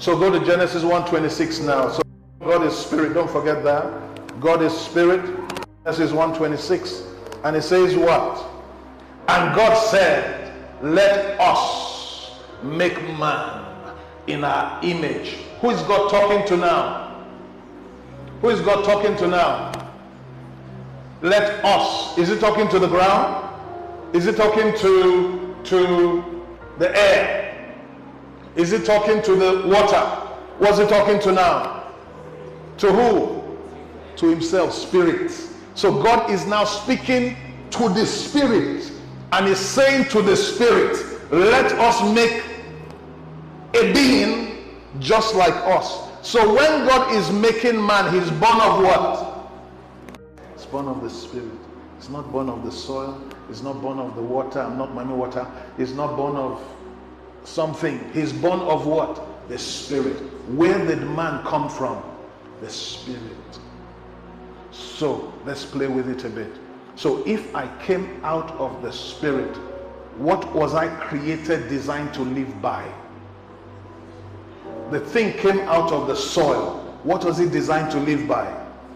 So go to Genesis 1:26 now. So God is spirit, don't forget that. God is spirit. Genesis 1:26. And it says what? And God said, let us make man in our image. Who is God talking to now? Who is God talking to now? Let us. Is he talking to the ground? Is he talking to the air? Is he talking to the water? What's he talking to now? To who? To himself, spirit. So God is now speaking to the spirit and is saying to the spirit, let us make a being just like us. So when God is making man, he's born of what? He's born of the spirit. He's not born of the soil. He's not born of the water. I'm not mommy water. He's not born of something. He's born of what? The spirit. Where did man come from? The spirit. So let's play with it a bit. So if I came out of the spirit, what was I created, designed to live by? The thing came out of the soil. What was it designed to live by?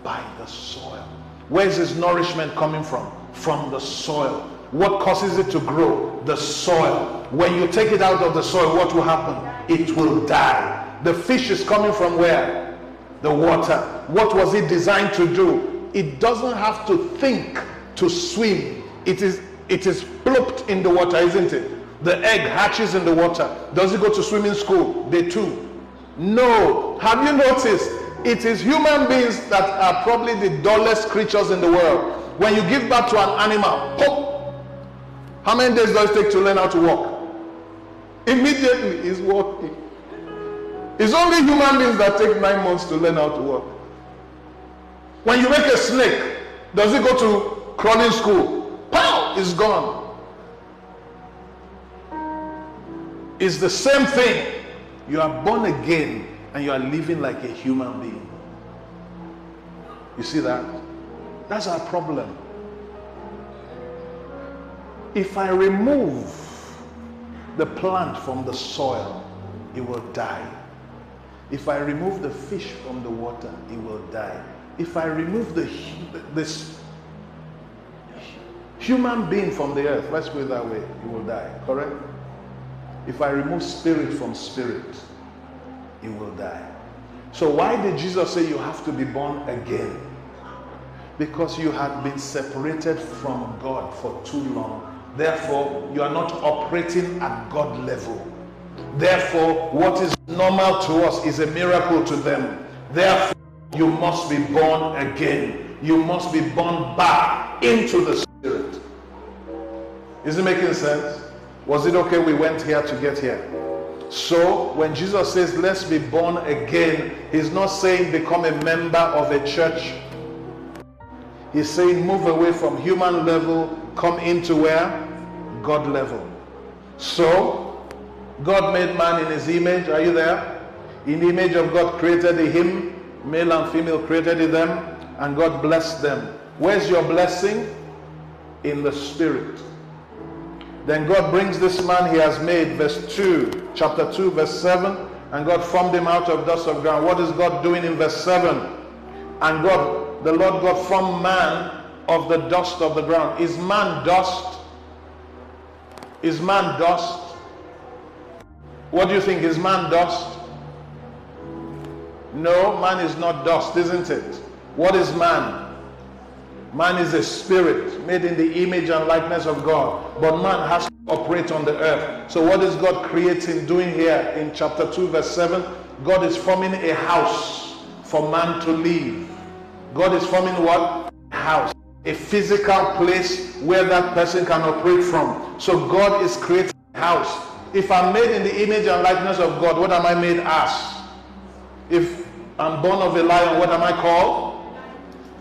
By the soil. Where is its nourishment coming from? From the soil. What causes it to grow? The soil. When you take it out of the soil, what will happen? It will die. The fish is coming from where? The water. What was it designed to do? It doesn't have to think to swim. It is plopped in the water, isn't it? The egg hatches in the water. Does it go to swimming school? They too. No. Have you noticed? It is human beings that are probably the dullest creatures in the world. When you give birth to an animal, pop, how many days does it take to learn how to walk? Immediately he's walking. It's only human beings that take 9 months to learn how to walk. When you make a snake, does it go to crawling school? Pow! It's gone. It's the same thing. You are born again and you are living like a human being. You see that? That's our problem. If I remove the plant from the soil, it will die. If I remove the fish from the water, it will die. If I remove this human being from the earth, let's put it that way, it will die, correct? If I remove spirit from spirit, it will die. So why did Jesus say you have to be born again? Because you had been separated from God for too long. Therefore, you are not operating at God level. Therefore, what is normal to us is a miracle to them. Therefore, you must be born again. You must be born back into the spirit. Is it making sense? Was it okay we went here to get here? So when Jesus says let's be born again, he's not saying become a member of a church. He's saying move away from human level, come into where? God level. So God made man in his image. Are you there? In the image of God created he him, male and female created he them, and God blessed them. Where's your blessing? In the spirit. Then God brings this man he has made, chapter 2, verse 7, and God formed him out of dust of ground. What is God doing in verse 7? And the Lord God formed man of the dust of the ground. Is man dust? Is man dust? What do you think? Is man dust? No, man is not dust, isn't it? What is man? Man is a spirit made in the image and likeness of God. But man has to operate on the earth. So what is God creating, doing here in chapter 2, verse 7? God is forming a house for man to live. God is forming what? A house. A physical place where that person can operate from. So God is creating a house. If I'm made in the image and likeness of God, what am I made as? If I'm born of a lion, what am I called?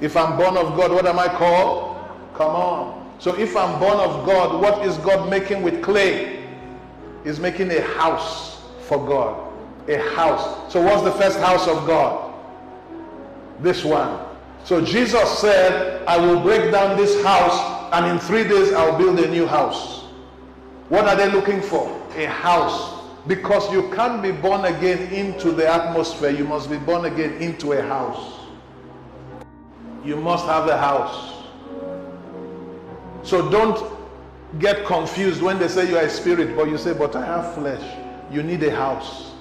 If I'm born of God, what am I called? Come on. So if I'm born of God, what is God making with clay? He's making a house for God. A house. So what's the first house of God? This one. So Jesus said, I will break down this house and in 3 days I'll build a new house. What are they looking for? A house. Because you can't be born again into the atmosphere. You must be born again into a house. You must have a house. So don't get confused when they say you are a spirit, but you say, but I have flesh. You need a house.